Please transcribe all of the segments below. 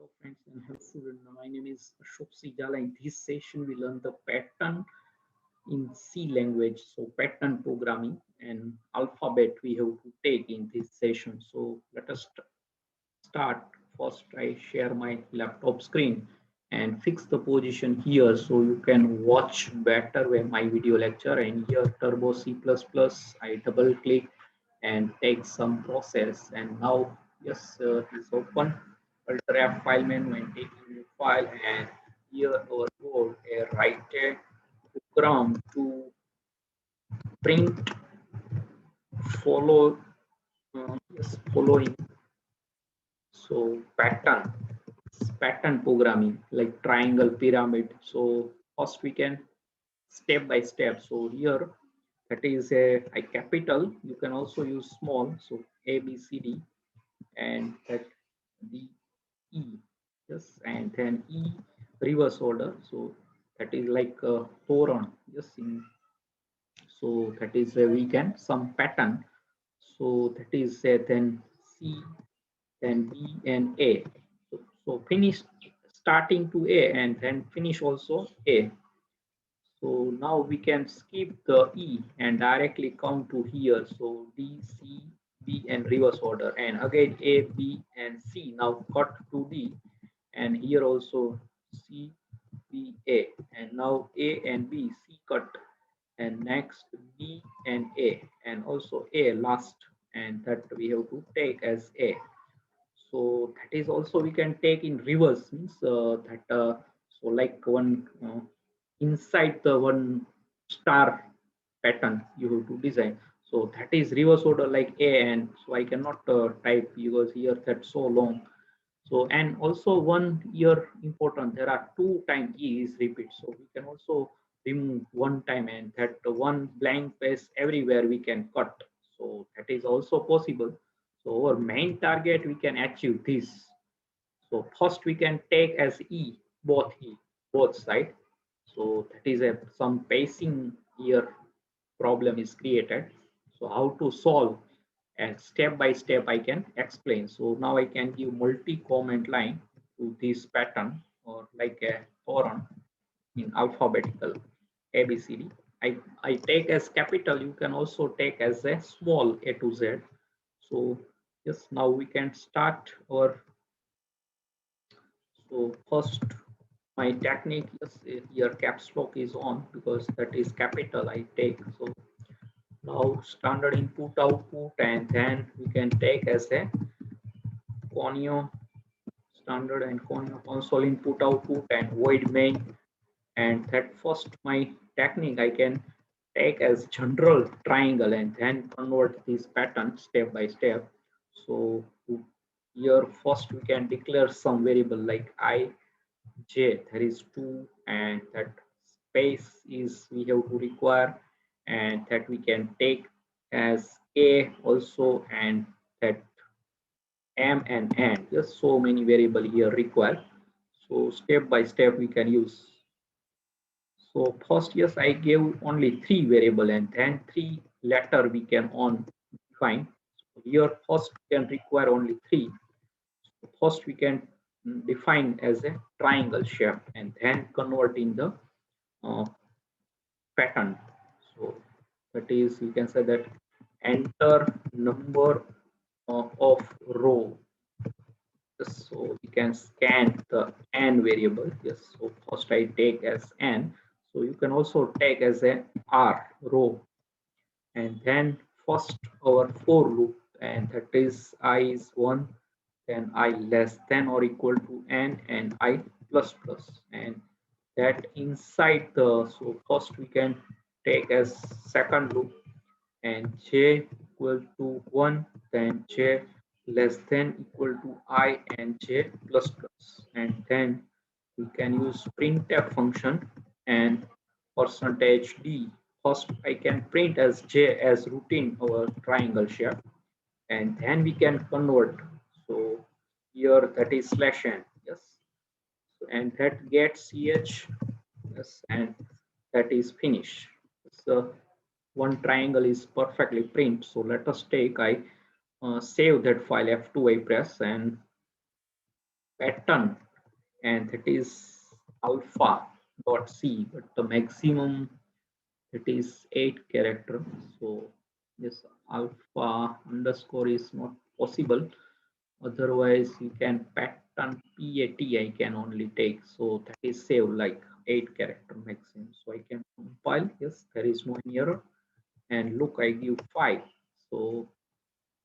Hello friends and hello students. My name is Ashok Sijala. In this session, we learn the pattern in C language. So pattern programming and alphabet we have to take in this session. So let us start. First, I share my laptop screen and fix the position here so you can watch better when my video lecture. And here Turbo C++, I double click and take some process. And now, yes, it is open. Alter F file menu and taking new file. And here our code, write a program to print follow yes, following. So pattern programming like triangle pyramid. So first we can step by step. So here that is a capital. You can also use small. So A B C D and that D E. Yes, and then E reverse order. So that is like a Toron. Yes, so that is where we can some pattern. So that is then C, then B and A. So finish starting to A and then finish also A. So now we can skip the E and directly come to here. So D, C, B and reverse order. And again A, B and C. Now cut to D and here also C, B, A. And now A and B, C cut. And next B and A and also A last. And that we have to take as A. So that is also we can take in reverse means that so like one inside the one star pattern you have to design. So that is reverse order like A, and so I cannot type because here that's so long. So and also one here important, there are two time E is repeat. So we can also remove one time and that one blank space everywhere we can cut. So that is also possible. So our main target we can achieve this. So first we can take as E, both side. So that is a some pacing here problem is created. So how to solve and step by step I can explain. So now I can give multi-comment line to this pattern or like a forum in alphabetical ABCD. I take as capital, you can also take as a small A to Z. So yes, now we can start our, so first my technique is here caps lock is on because that is capital I take. So now standard input output and then we can take as a conio standard and conio console input output and void main. And that first my technique I can take as general triangle and then convert this pattern step by step. So here first we can declare some variable like I j, there is 2 and that space is we have to require, and that we can take as a also, and that m and n, just so many variable here required. So step by step we can use. So first, yes, I gave only 3 variable and then 3 letter we can on define. So here first we can require only 3. So first we can define as a triangle shape and then convert in the uh, pattern. So that is, you can say that enter number of row. So we can scan the n variable. Yes, so first I take as n. So you can also take as a r row, and then first our for loop, and that is I is 1, then I less than or equal to n and I plus plus, and that inside the, so first we can take as second loop and j equal to 1, then j less than equal to I and j plus plus, and then we can use printf function and percentage d. First I can print as j as routine our triangle shape, and then we can convert. So here that is slash n, yes, and that gets ch, yes, and that is finish. So one triangle is perfectly print. So let us take, I save that file, F2 I press, and pattern, and that is alpha dot c, but the maximum, it is 8 character. So this alpha underscore is not possible. Otherwise, you can pattern PAT I can only take. So that is save like 8 character maximum. So I can compile. Yes, there is no error. And look, I give 5. So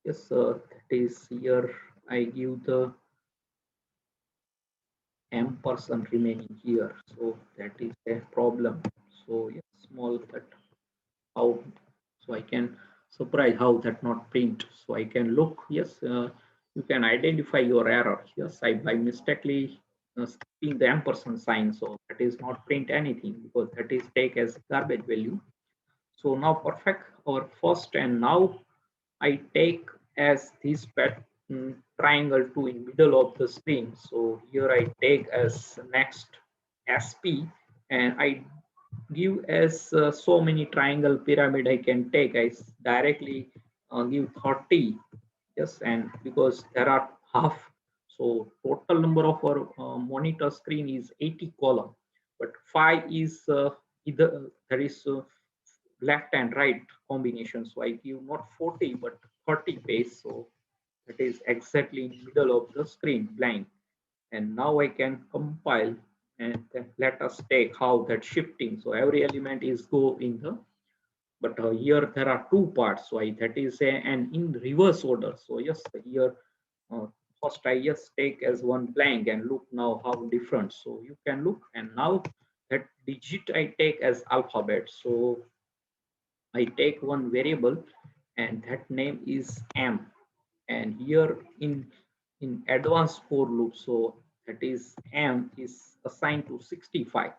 yes, that is here. I give the ampersand remaining here. So that is a problem. So yes, small that how, so I can surprise how that not print. So I can look, yes, you can identify your error. Yes, I by mistakenly skipping the ampersand sign, so that is not print anything because that is take as garbage value. So now perfect our first, and now I take as this triangle 2 in middle of the screen. So here I take as next SP, and I give as so many triangle pyramid I can take. I directly give 30. Yes, and because there are half, so total number of our monitor screen is 80 column, but 5 is either there is left and right combination. So I give not 40 but 30 page. So that is exactly in middle of the screen blank. And now I can compile, and let us take how that shifting. So every element is go in the, but here there are two parts. So that is an in reverse order. So yes, here uh, first I just take as one blank and look now how different. So you can look, and now that digit I take as alphabet. So I take one variable, and that name is m, and here in advanced for loop, so that is m is assigned to 65.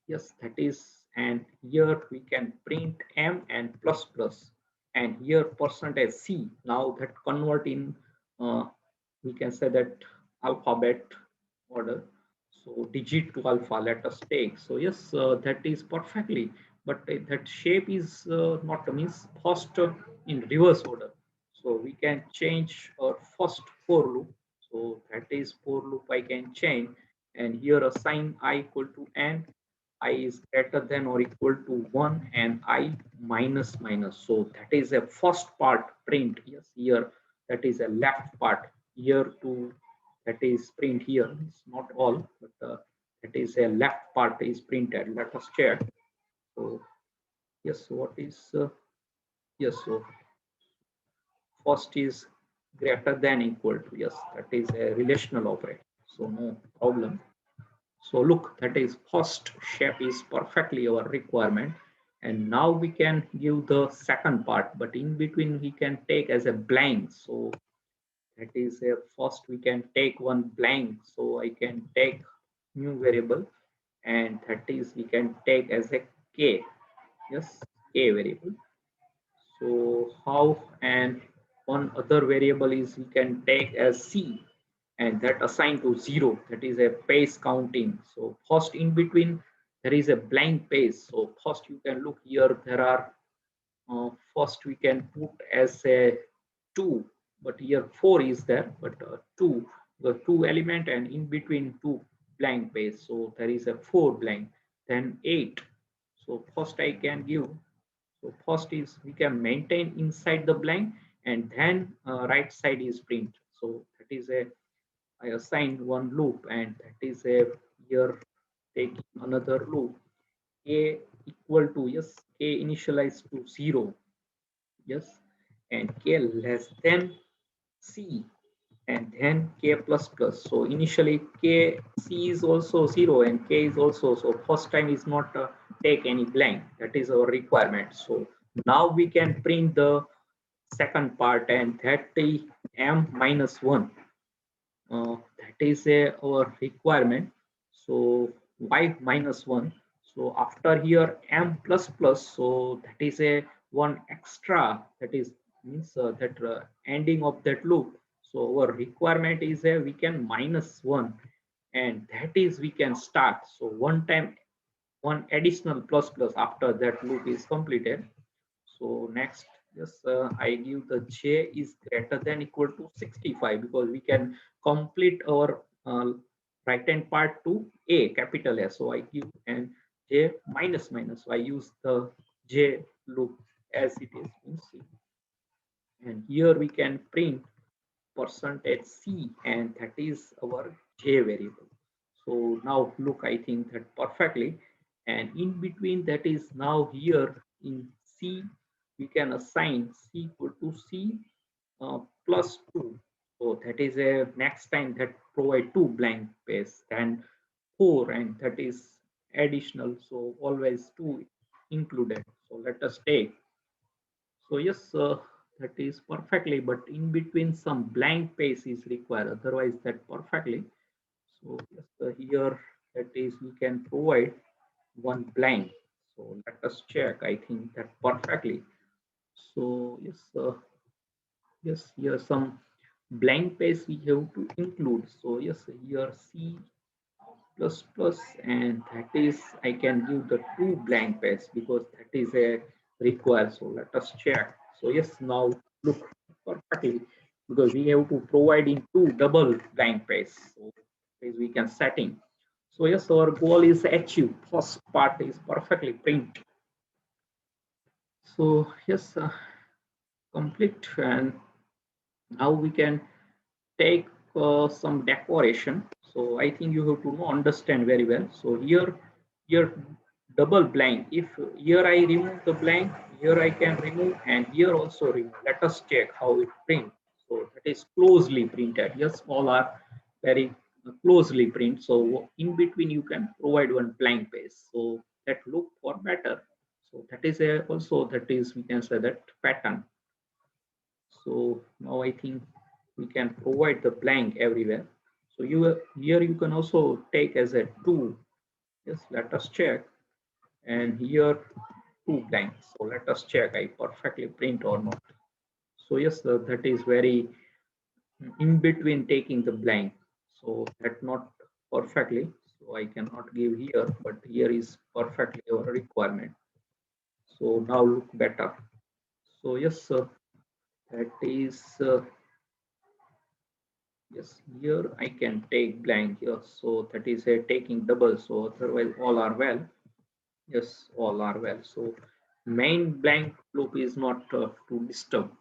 Yes, that is, and here we can print m and plus plus, and here percentage c. Now that convert in, uh, we can say that alphabet order. So digit to alpha, let us take. So yes, that is perfectly, but that shape is not means first in reverse order. So we can change our first for loop. So that is for loop I can change, and here assign I equal to n, I is greater than or equal to 1, and I minus minus. So that is a first part print. Yes, here that is a left part. Here to that is print here. It's not all, but that is a left part is printed. Let us check. So yes, what is yes? So first is greater than equal to, yes, that is a relational operator. So no problem. So look, that is first shape is perfectly our requirement. And now we can give the second part, but in between we can take as a blank. So that is a first we can take one blank. So I can take new variable, and that is we can take as a k. Yes, k variable. So how, and one other variable is we can take as c, and that assigned to 0, that is a pace counting. So first in between there is a blank pace. So first you can look here, there are first we can put as a 2, but here 4 is there, but 2, the 2 element, and in between 2 blank pace. So there is a 4 blank, then 8. So first I can give, so first is we can maintain inside the blank, and then right side is print. So that is a, I assigned one loop, and that is a here taking another loop. A equal to, yes, k initialized to 0, yes, and k less than c, and then k plus plus. So initially k c is also 0 and k is also, so first time is not take any blank. That is our requirement. So now we can print the second part, and that is m minus 1. That is our requirement. So y minus 1. So after here m plus plus, so that is a one extra, that is means that ending of that loop. So our requirement is a we can minus 1, and that is we can start. So one time one additional plus plus after that loop is completed. So next Yes, I give the j is greater than equal to 65 because we can complete our right hand part to a capital S. So I give and j minus minus. So I use the j loop as it is in C. And here we can print percentage C, and that is our J variable. So now look, I think that perfectly. And in between that is now here in C, we can assign C equal to C plus 2. So that is a next time that provide two blank space and 4, and that is additional. So always 2 included. So let us take. So yes, that is perfectly, but in between some blank space is required. Otherwise, that perfectly. So yes, here that is we can provide one blank. So let us check. I think that perfectly. So yes, yes, here some blank space we have to include. So yes, here C plus plus, and that is I can give the two blank pairs because that is a required. So let us check. So yes, now look perfectly because we have to provide in two double blank pairs. So as we can setting. So yes, our goal is achieved. First part is perfectly print. So yes, complete, and now we can take some decoration. So I think you have to understand very well. So here double blank. If here I remove the blank, here I can remove, and here also remove. Let us check how it print. So that is closely printed. Yes, all are very closely print. So in between you can provide one blank page. So that look for better. So that is a also that is we can say that pattern. So now I think we can provide the blank everywhere. So you here you can also take as a two. Yes, let us check. And here two blanks. So let us check I perfectly print or not. So yes, that is very in between taking the blank. So that not perfectly. So I cannot give here, but here is perfectly our requirement. So now look better. So yes, that is yes, here I can take blank here. So that is a taking double. So otherwise all are well. Yes, all are well. So main blank loop is not to disturb.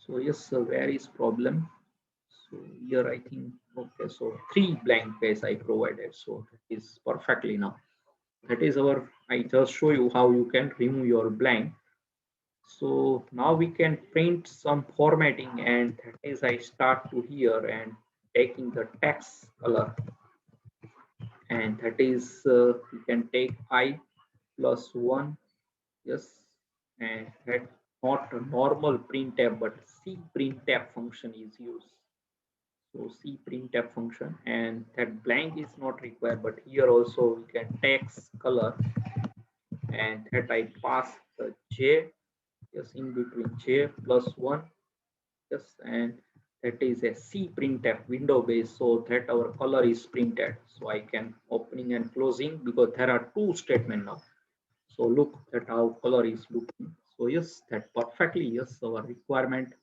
So yes, where is problem? So here I think, okay, so three blank page I provided. So that is perfectly now. That is our, I just show you how you can remove your blank. So now we can print some formatting, and that is I start to here and taking the text color, and that is you can take I plus 1. Yes, and that not a normal printf but c printf function is used. So c printf function, and that blank is not required, but here also we can text color, and that I pass the j. Yes, in between j plus 1. Yes, and that is a C printf window base, so that our color is printed. So I can opening and closing because there are two statement now. So look that how color is looking. So yes, that perfectly yes our requirement.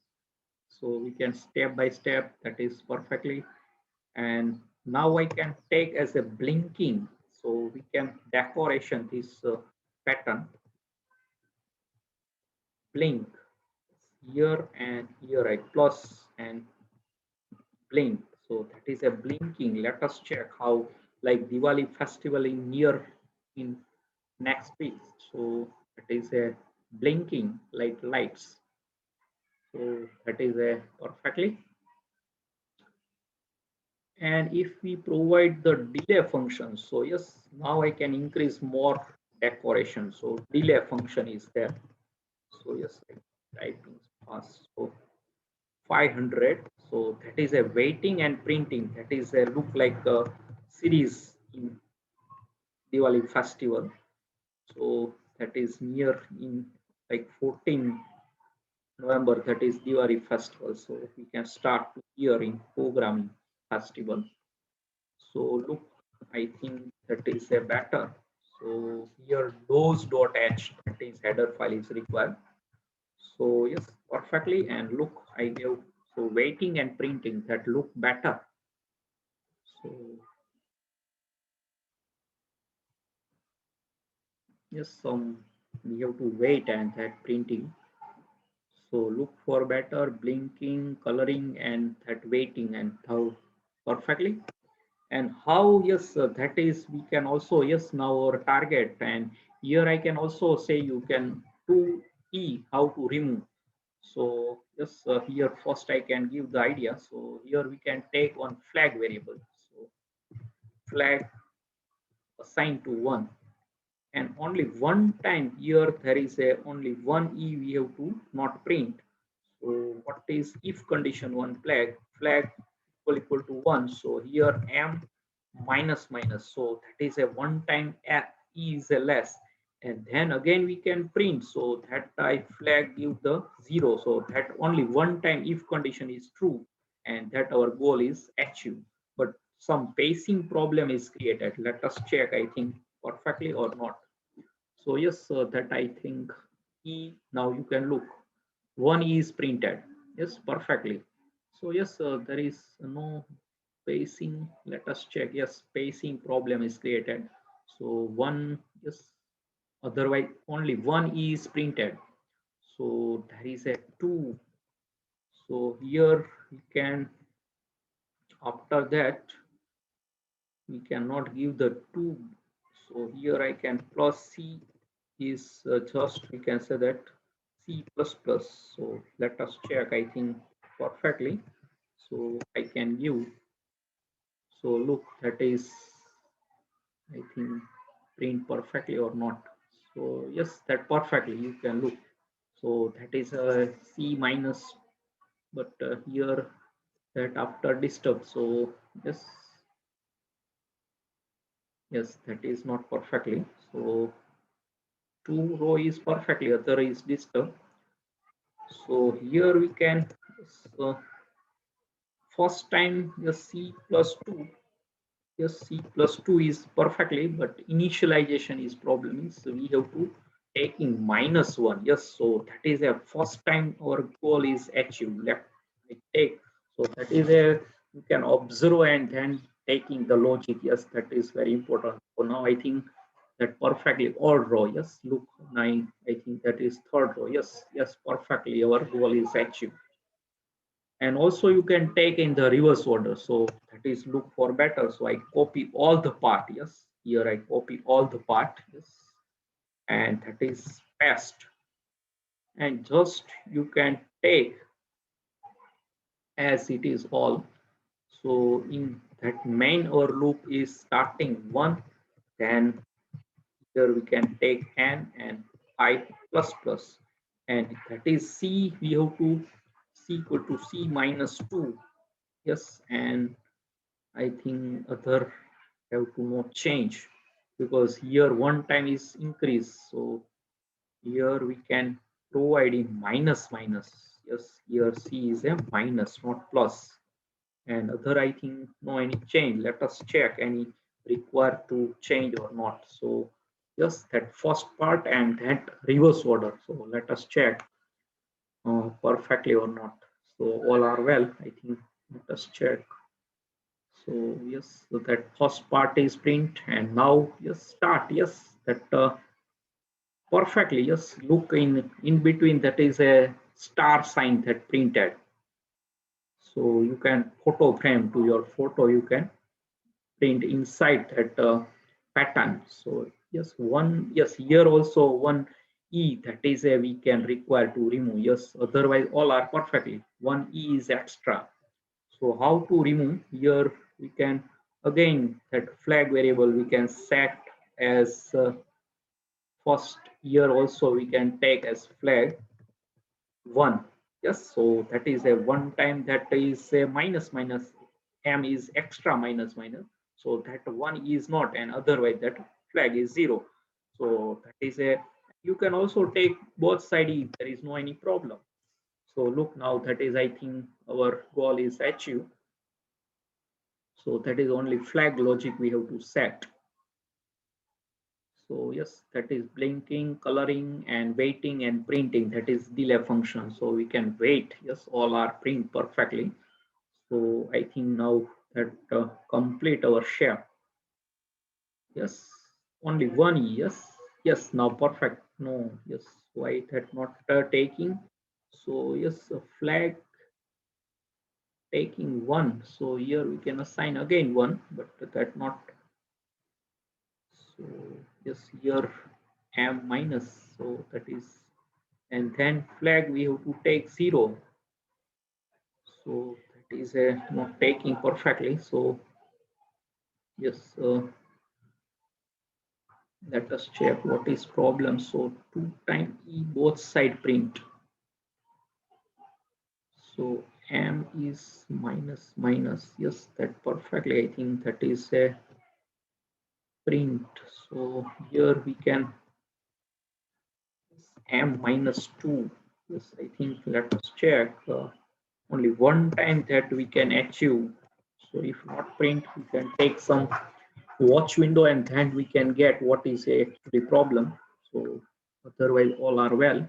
So we can step by step that is perfectly. And now I can take as a blinking. So we can decoration this pattern blink here, and here I plus and blink. So that is a blinking. Let us check how like Diwali festival in near in next week. So that is a blinking like lights. So that is a perfectly. And if we provide the delay function, so yes, now I can increase more decoration. So delay function is there. So yes, typing fast. So 500. So that is a waiting and printing. That is a look like a series in Diwali festival. So that is near in like 14 November. That is Diwali festival. So we can start here in programming festival. So look, I think that is a better. So here those.h that is header file is required. So yes, perfectly. And look, I gave so waiting and printing that look better. So yes, we have to wait and that printing. So look for better blinking, coloring, and that waiting and how perfectly. And how yes, that is we can also yes now our target. And here I can also say you can do E how to remove. So yes, here first I can give the idea. So here we can take one flag variable. So flag assigned to one, and only one time here there is a only one E we have to not print. So what is if condition one flag equal to one. So here m minus minus. So that is a one time E is a less, and then again we can print. So that type flag give the zero. So that only one time if condition is true, and that our goal is achieved. But some pacing problem is created. Let us check. I think perfectly or not. So yes, that I think E now you can look. One E is printed. Yes, perfectly. So yes, there is no spacing. Let us check. Yes, spacing problem is created. So one yes, otherwise only one E is printed. So there is a two. So here we can after that we cannot give the two. So here I can plus C is just we can say that C plus plus. So let us check. I think perfectly. So I can give. So look, that is I think print perfectly or not. So yes, that perfectly you can look. So that is a C minus, but here that after disturb. So yes, yes, that is not perfectly. So two row is perfectly, other is disturb. So here we can so first time the C plus 2. Yes, C plus 2 is perfectly, but initialization is problem is we have to take in minus 1. Yes, so that is a first time our goal is achieved. Let me take. So that is a you can observe and then taking the logic. Yes, that is very important. So now I think that perfectly all row. Yes, look, 9. I think that is third row. Yes, yes, perfectly our goal is achieved. And also you can take in the reverse order. So that is look for better. So I copy all the part. Yes, here I copy all the part. Yes, and that is paste. And just you can take as it is all. So in that main or loop is starting one, then here we can take n and I plus plus, and that is C we have to C equal to C minus 2. Yes, and I think other have to not change because here one time is increase. So here we can provide in minus minus. Yes, here C is a minus, not plus. And other I think no any change. Let us check any required to change or not. So just that first part and that reverse order. So let us check perfectly or not. So all are well. I think let us check. So yes, so that first part is print and now yes start. Yes, that perfectly. Yes, look in between that is a star sign that printed. So you can photo frame to your photo. You can print inside that pattern. So yes, one yes here also one E that is a we can require to remove. Yes, otherwise all are perfectly. One E is extra. So how to remove here we can again that flag variable we can set as first year also we can take as flag 1. Yes, so that is a one time that is a minus minus m is extra minus minus. So that one is not and otherwise that flag is 0. So that is a you can also take both side if there is no any problem. So look now that is I think our goal is achieved. So that is only flag logic we have to set. So yes, that is blinking, coloring, and waiting and printing. That is delay function. So we can wait. Yes, all are print perfectly. So I think now that complete our shape. Yes, only one. Yes, yes. Now perfect. No, yes. Why that not taking? So yes, a flag taking one. So here we can assign again one, but that not. So yes, here m minus. So that is, and then flag we have to take 0. So that is not taking perfectly. So yes, let us check what is problem. So 2 time e both side print. So m is minus minus. Yes, that perfectly. I think that is a print. So here we can m minus 2. Yes, I think let us check. Only one time that we can achieve. So if not print, we can take some watch window and then we can get what is actually problem. So otherwise all are well.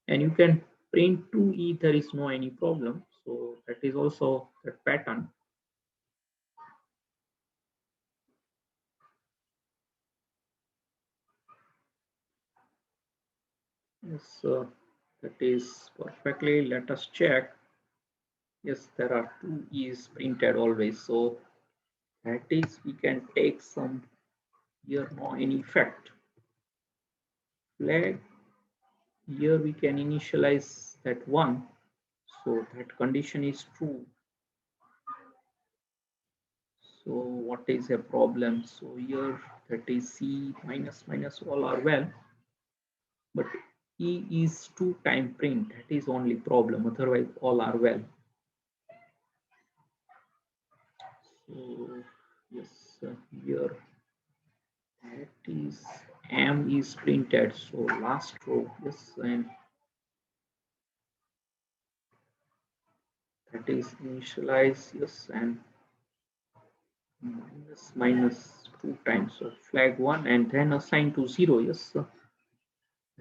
And you can print 2e, there is no any problem. So that is also that pattern. Yes, that is perfectly. Let us check. Yes, there are 2e's printed always. So that is we can take some here no any effect. Flag here we can initialize that one. So that condition is true. So what is a problem? So here that is C minus minus all are well, but E is 2 time print. That is only problem. Otherwise all are well. So yes, here that is M is printed. So last row, yes, and that is initialize, yes, and minus minus 2 times. So flag 1 and then assign to 0, yes. So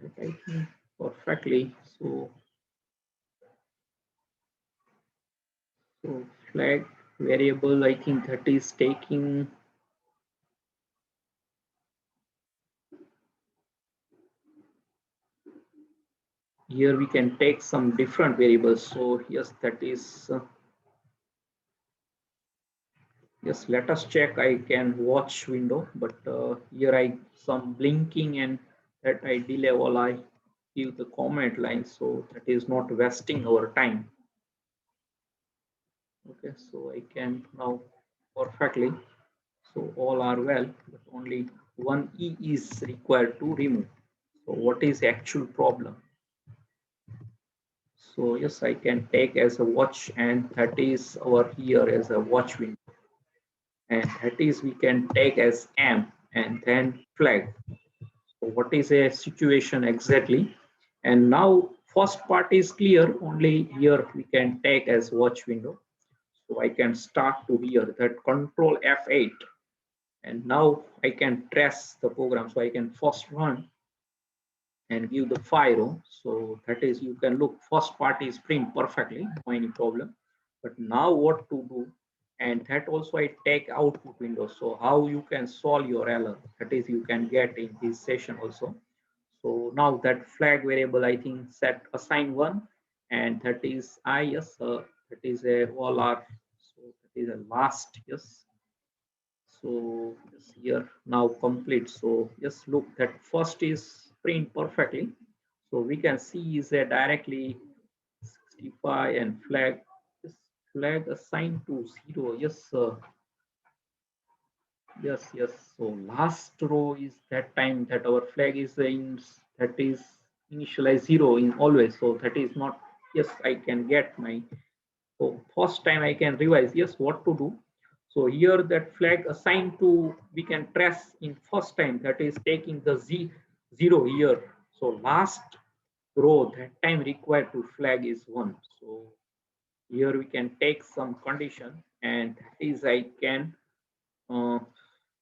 that I think perfectly. So flag variable, I think that is taking here we can take some different variables. So yes, that is yes. Let us check. I can watch window, but here I some blinking and that I delay while I give the comment line. So that is not wasting our time. Okay, so I can now perfectly. So all are well, but only one E is required to remove. So what is the actual problem? So yes, I can take as a watch and that is over here as a watch window. And that is we can take as M and then flag. So what is a situation exactly? And now first part is clear, only here we can take as watch window. So I can start to here that control F8 and now I can trace the program. So I can first run and give the file. So that is you can look first part is print perfectly, no any problem. But now what to do? And that also I take output window. So how you can solve your error? That is you can get in this session also. So now that flag variable I think set assign one, and that is I yes that is a all are so that is a last yes. So yes, here now complete. So yes, look that first is print perfectly. So we can see is a directly 65 and flag is flag assigned to 0. Yes, yes, yes. So last row is that time that our flag is in that is initialize 0 in always. So that is not yes, I can get my so first time I can revise yes what to do. So here that flag assigned to we can trace in first time that is taking the zero here. So last row that time required to flag is 1. So here we can take some condition and that is I can uh,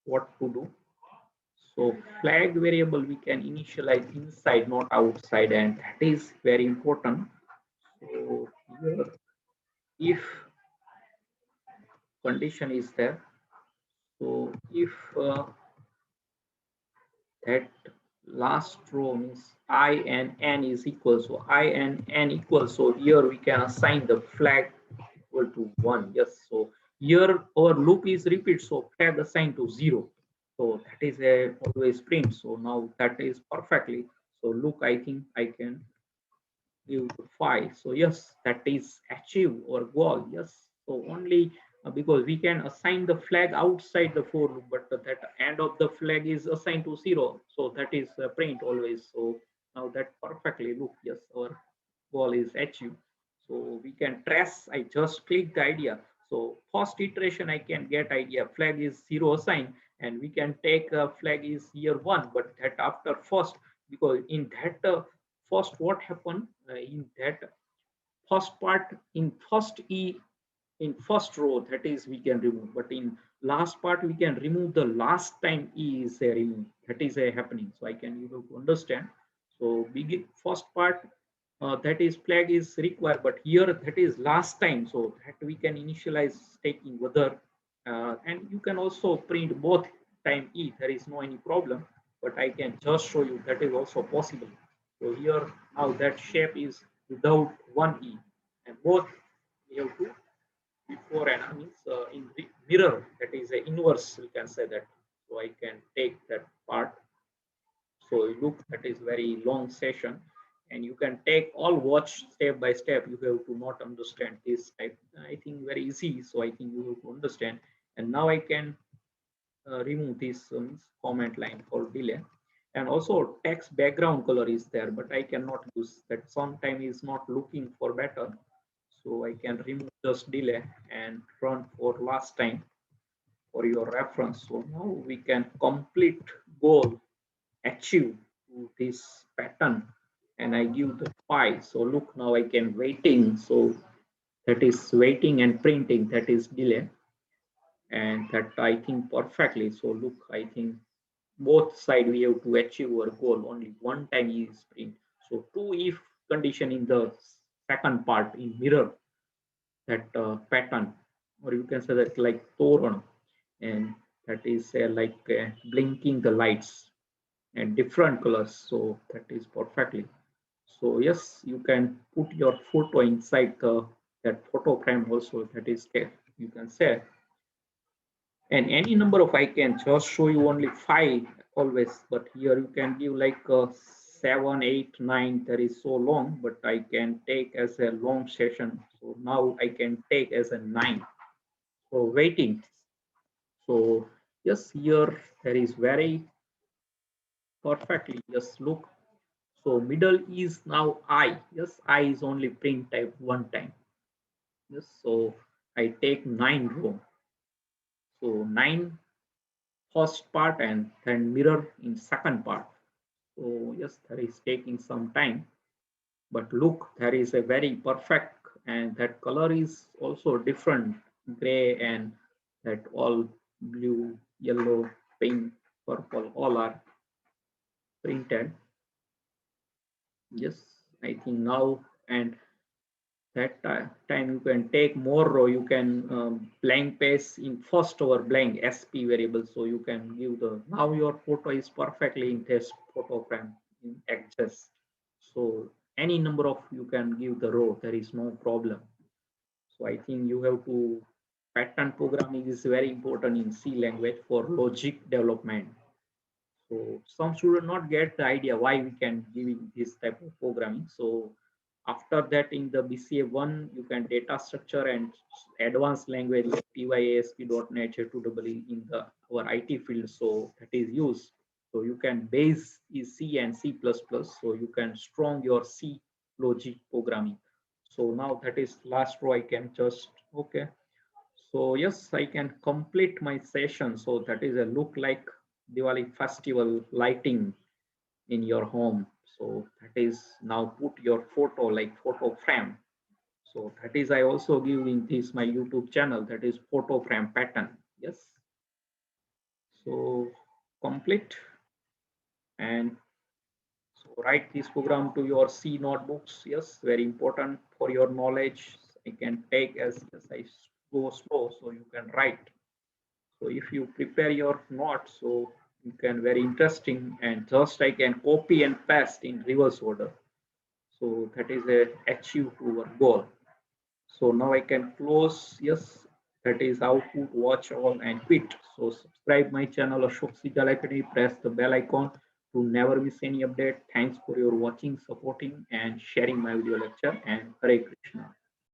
what to do. So flag variable we can initialize inside, not outside, and that is very important. So here, if condition is there, so if that last row means I and n is equal, so I and n equal, so here we can assign the flag equal to 1. Yes, so here our loop is repeat, so flag assigned to 0, so that is a always print. So now that is perfectly. So look, I think I can give 5. So yes, that is achieve our goal. Yes, so only because we can assign the flag outside the for loop, but that end of the flag is assigned to 0, so that is print always. So now that perfectly look, yes, our goal is achieved. So we can trace. I just click the idea. So first iteration I can get idea flag is 0 assigned, and we can take flag is here 1, but that after first, because in that first what happened in that first part, in first e, in first row, that is we can remove, but in last part we can remove the last time e is removed, that is happening. So I can, you have to understand. So begin first part, that is flag is required, but here that is last time, so that we can initialize taking whether and you can also print both time e, there is no any problem, but I can just show you that is also possible. So here now that shape is without one e, and both we have to before and means in the mirror, that is a inverse, we can say that. So I can take that part. So look, that is very long session, and you can take all watch step by step. You have to not understand this type, I think very easy, so I think you have to understand. And now I can remove this comment line for delay. And also text background color is there, but I cannot use that, sometime is not looking for better. So I can remove just delay and run for last time for your reference. So now we can complete goal achieve to this pattern, and I give the 5. So look, now I can waiting. So that is waiting and printing, that is delay, and that I think perfectly. So look, I think both side we have to achieve our goal only one time is print. So two if condition in the second part in mirror that pattern, or you can say that like toron, and that is like blinking the lights and different colors. So that is perfectly. So yes, you can put your photo inside the that photo frame also, that is you can say. And any number of I can just show you only 5 always, but here you can give like 7, 8, 9. That is so long, but I can take as a long session. So now I can take as a 9. So waiting. So yes, here there is very perfectly. Just look. So middle is now I. Yes, I is only print type one time. Yes, so I take 9 row. So 9 first part and then mirror in second part. So yes, that is taking some time, but look, there is a very perfect, and that color is also different, gray and that all blue, yellow, pink, purple, all are printed. Yes, I think now, and that time you can take more row, you can blank paste in first over blank sp variable, so you can give the, now your photo is perfectly in this photo frame in access. So any number of you can give the row, there is no problem. So I think you have to, pattern programming is very important in C language for logic development. So some students not get the idea why we can giving this type of programming. So after that in the BCA1, you can data structure and advanced language like TYASP.NET, J2EE in the our IT field. So that is used. So you can base is C and C++. So you can strong your C logic programming. So now that is last row. I can just okay. So yes, I can complete my session. So that is a look like Diwali festival lighting in your home. So that is now put your photo like photo frame. So that is I also give in this my YouTube channel, that is photo frame pattern. Yes. So complete. And so write this program to your C notebooks. Yes, very important for your knowledge. I can take as I go slow, so you can write. So if you prepare your notes, so you can very interesting, and just I can copy and paste in reverse order. So that is a achieve our goal. So now I can close. Yes, that is output, watch all, and quit. So subscribe my channel Ashok Sijal Academy. Press the bell icon to never miss any update. Thanks for your watching, supporting, and sharing my video lecture. And Hare Krishna.